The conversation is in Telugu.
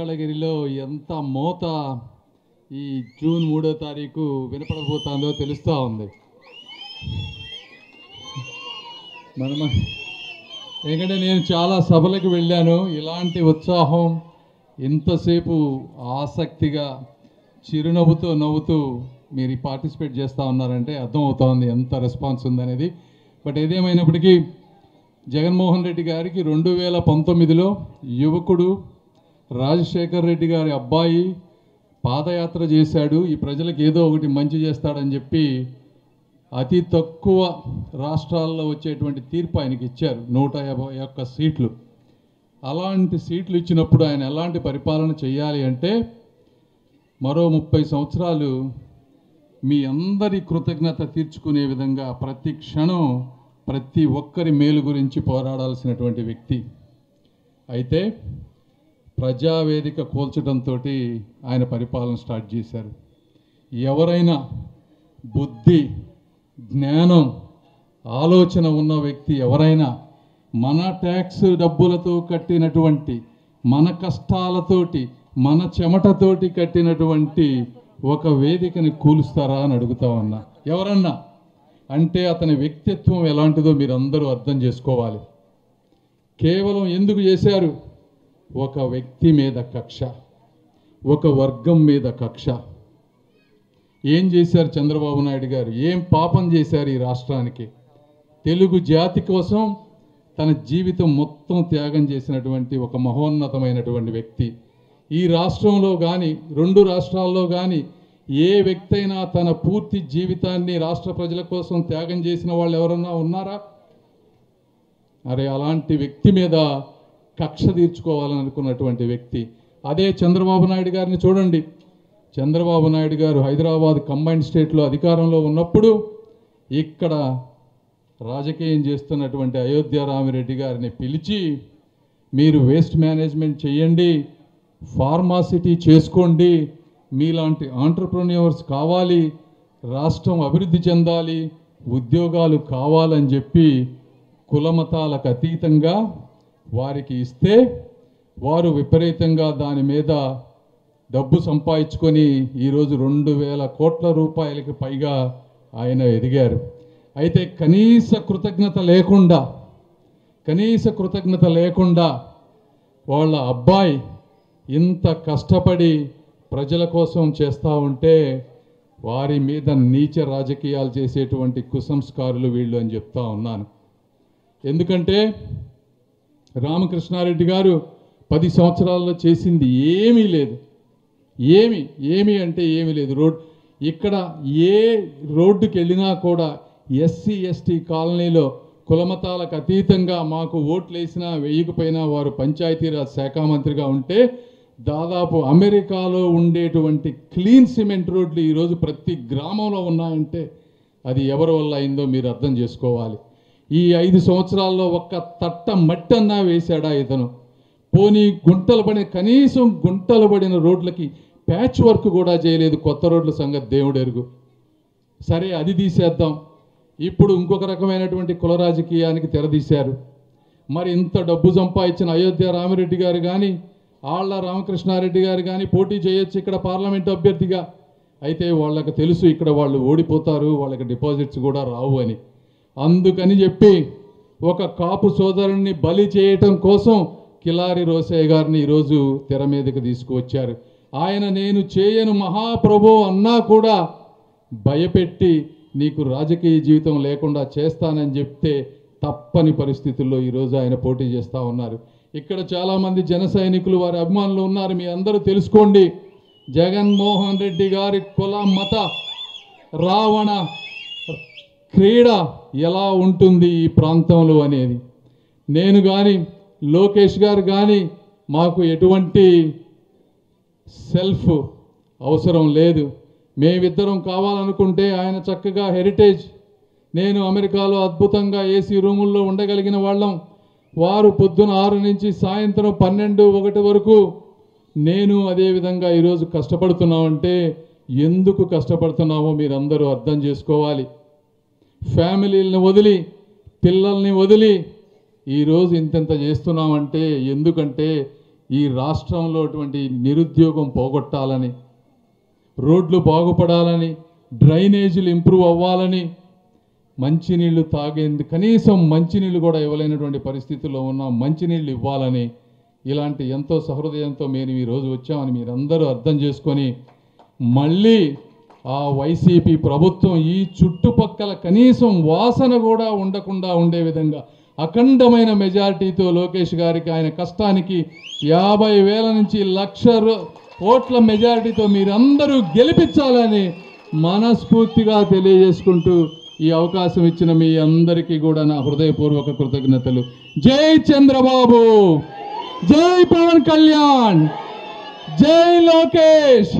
మంగళగిరిలో ఎంత మోత ఈ జూన్ 3వ తారీఖు వినపడబోతుందో తెలుస్తూ ఉంది. ఎందుకంటే నేను చాలా సభలకు వెళ్ళాను. ఇలాంటి ఉత్సాహం, ఇంతసేపు ఆసక్తిగా చిరునవ్వుతో నవ్వుతూ మీరు పార్టిసిపేట్ చేస్తూ ఉన్నారంటే అర్థమవుతోంది ఎంత రెస్పాన్స్ ఉందనేది. బట్ ఏదేమైనప్పటికీ జగన్మోహన్ రెడ్డి గారికి 2019లో యువకుడు రాజశేఖర్ రెడ్డి గారి అబ్బాయి పాదయాత్ర చేశాడు, ఈ ప్రజలకు ఏదో ఒకటి మంచి చేస్తాడని చెప్పి అతి తక్కువ రాష్ట్రాల్లో వచ్చేటువంటి తీర్పు ఆయనకి ఇచ్చారు, 151 సీట్లు. అలాంటి సీట్లు ఇచ్చినప్పుడు ఆయన ఎలాంటి పరిపాలన చేయాలి అంటే మరో 30 సంవత్సరాలు మీ అందరి కృతజ్ఞత తీర్చుకునే విధంగా ప్రతి క్షణం ప్రతి ఒక్కరి మేలు గురించి పోరాడాల్సినటువంటి వ్యక్తి. అయితే ప్రజావేదిక కూల్చడంతో ఆయన పరిపాలన స్టార్ట్ చేశారు. ఎవరైనా బుద్ధి, జ్ఞానం, ఆలోచన ఉన్న వ్యక్తి ఎవరైనా మన ట్యాక్స్ డబ్బులతో కట్టినటువంటి, మన కష్టాలతోటి, మన చెమటతోటి కట్టినటువంటి ఒక వేదికని కూలుస్తారా అని అడుగుతా ఉన్నా. ఎవరన్నా అంటే అతని వ్యక్తిత్వం ఎలాంటిదో మీరు అందరూ అర్థం చేసుకోవాలి. కేవలం ఎందుకు చేశారు? ఒక వ్యక్తి మీద కక్ష, ఒక వర్గం మీద కక్ష. ఏం చేశారు చంద్రబాబు నాయుడు గారు? ఏం పాపం చేశారు ఈ రాష్ట్రానికి? తెలుగు జాతి కోసం తన జీవితం మొత్తం త్యాగం చేసినటువంటి ఒక మహోన్నతమైనటువంటి వ్యక్తి. ఈ రాష్ట్రంలో కానీ 2 రాష్ట్రాల్లో కానీ ఏ వ్యక్తి అయినా తన పూర్తి జీవితాన్ని రాష్ట్ర ప్రజల కోసం త్యాగం చేసిన వాళ్ళు ఎవరన్నా ఉన్నారా? అరే అలాంటి వ్యక్తి మీద కక్ష తీర్చుకోవాలని అనుకున్నటువంటి వ్యక్తి. అదే చంద్రబాబు నాయుడు గారిని చూడండి. చంద్రబాబు నాయుడు గారు హైదరాబాద్ కంబైన్డ్ స్టేట్లో అధికారంలో ఉన్నప్పుడు ఇక్కడ రాజకీయం చేస్తున్నటువంటి అయోధ్య రామిరెడ్డి గారిని పిలిచి మీరు వేస్ట్ మేనేజ్మెంట్ చేయండి, ఫార్మాసిటీ చేసుకోండి, మీలాంటి ఆంటర్ప్రెన్యూర్స్ కావాలి, రాష్ట్రం అభివృద్ధి చెందాలి, ఉద్యోగాలు కావాలని చెప్పి కులమతాలకు అతీతంగా వారికి ఇస్తే వారు విపరీతంగా దాని మీద డబ్బు సంపాదించుకొని ఈరోజు 2000 కోట్ల రూపాయలకి పైగా ఆయన ఎదిగారు. అయితే కనీస కృతజ్ఞత లేకుండా వాళ్ళ అబ్బాయి ఇంత కష్టపడి ప్రజల కోసం చేస్తూ ఉంటే వారి మీద నీచ రాజకీయాలు చేసేటువంటి కుసంస్కారులు వీళ్ళు అని చెప్తా ఉన్నాను. ఎందుకంటే రామకృష్ణారెడ్డి గారు 10 సంవత్సరాల్లో చేసింది ఏమీ లేదు. ఏమి అంటే ఏమీ లేదు. ఇక్కడ ఏ రోడ్డుకి వెళ్ళినా కూడా ఎస్సీ ఎస్టీ కాలనీలో కులమతాలకు అతీతంగా మాకు ఓట్లు వేసినా వేయకపోయినా వారు పంచాయతీరాజ్ శాఖ మంత్రిగా ఉంటే దాదాపు అమెరికాలో ఉండేటువంటి క్లీన్ సిమెంట్ రోడ్లు ఈరోజు ప్రతి గ్రామంలో ఉన్నాయంటే అది ఎవరి వల్ల అయిందో మీరు అర్థం చేసుకోవాలి. ఈ 5 సంవత్సరాల్లో ఒక్క తట్ట మట్టి అన్నా వేశాడా ఇతను? పోనీ కనీసం గుంటలు పడిన రోడ్లకి ప్యాచ్ వర్క్ కూడా చేయలేదు. కొత్త రోడ్ల సంగతి దేవుడు ఎరుగు. సరే అది తీసేద్దాం. ఇప్పుడు ఇంకొక రకమైనటువంటి కుల రాజకీయానికి తెరదీశారు. మరి ఇంత డబ్బు సంపాదించిన అయోధ్య రామిరెడ్డి గారు కానీ ఆళ్ల రామకృష్ణారెడ్డి గారు కానీ పోటీ చేయొచ్చు ఇక్కడ పార్లమెంట్ అభ్యర్థిగా. అయితే వాళ్ళకి తెలుసు ఇక్కడ వాళ్ళు ఓడిపోతారు, వాళ్ళకి డిపాజిట్స్ కూడా రావు అని. అందుకని చెప్పి ఒక కాపు సోదరుణ్ణి బలి చేయటం కోసం కిలారి రోసయ్య గారిని ఈరోజు తెర మీదకి తీసుకువచ్చారు. ఆయన నేను చేయను మహాప్రభు అన్నా కూడా భయపెట్టి నీకు రాజకీయ జీవితం లేకుండా చేస్తానని చెప్తే తప్పని పరిస్థితుల్లో ఈరోజు ఆయన పోటీ చేస్తూ ఉన్నారు. ఇక్కడ చాలామంది జన సైనికులు వారి అభిమానులు ఉన్నారు. మీ అందరూ తెలుసుకోండి జగన్మోహన్ రెడ్డి గారి కుల మత రావణ క్రీడ ఎలా ఉంటుంది ఈ ప్రాంతంలో అనేది. నేను కానీ లోకేష్ గారు కానీ మాకు ఎటువంటి సెల్ఫ్ అవసరం లేదు. మేమిద్దరం కావాలనుకుంటే ఆయన చక్కగా హెరిటేజ్, నేను అమెరికాలో అద్భుతంగా ఏసీ రూముల్లో ఉండగలిగిన వాళ్ళం. వారు పొద్దున 6 నుంచి సాయంత్రం 12, 1 వరకు నేను అదేవిధంగా ఈరోజు కష్టపడుతున్నామంటే ఎందుకు కష్టపడుతున్నామో మీరందరూ అర్థం చేసుకోవాలి. ఫ్యామిలీలను వదిలి, పిల్లల్ని వదిలి ఈరోజు ఇంత చేస్తున్నామంటే ఎందుకంటే ఈ రాష్ట్రంలో నిరుద్యోగం పోగొట్టాలని, రోడ్లు బాగుపడాలని, డ్రైనేజీలు ఇంప్రూవ్ అవ్వాలని, మంచినీళ్ళు కనీసం మంచినీళ్ళు కూడా ఇవ్వలేనటువంటి పరిస్థితుల్లో ఉన్న మంచినీళ్ళు ఇవ్వాలని, ఇలాంటి ఎంతో సహృదయంతో మేము ఈరోజు వచ్చామని మీరందరూ అర్థం చేసుకొని మళ్ళీ ఆ వైసీపీ ప్రభుత్వం ఈ చుట్టుపక్కల కనీసం వాసన కూడా ఉండకుండా ఉండే విధంగా అఖండమైన మెజారిటీతో లోకేష్ గారికి ఆయన కష్టానికి 50,000 నుంచి 1,00,000 కోట్ల మెజారిటీతో మీరందరూ గెలిపించాలని మనస్ఫూర్తిగా తెలియజేసుకుంటూ ఈ అవకాశం ఇచ్చిన మీ అందరికీ కూడా నా హృదయపూర్వక కృతజ్ఞతలు. జై చంద్రబాబు, జై పవన్ కళ్యాణ్, జై లోకేష్.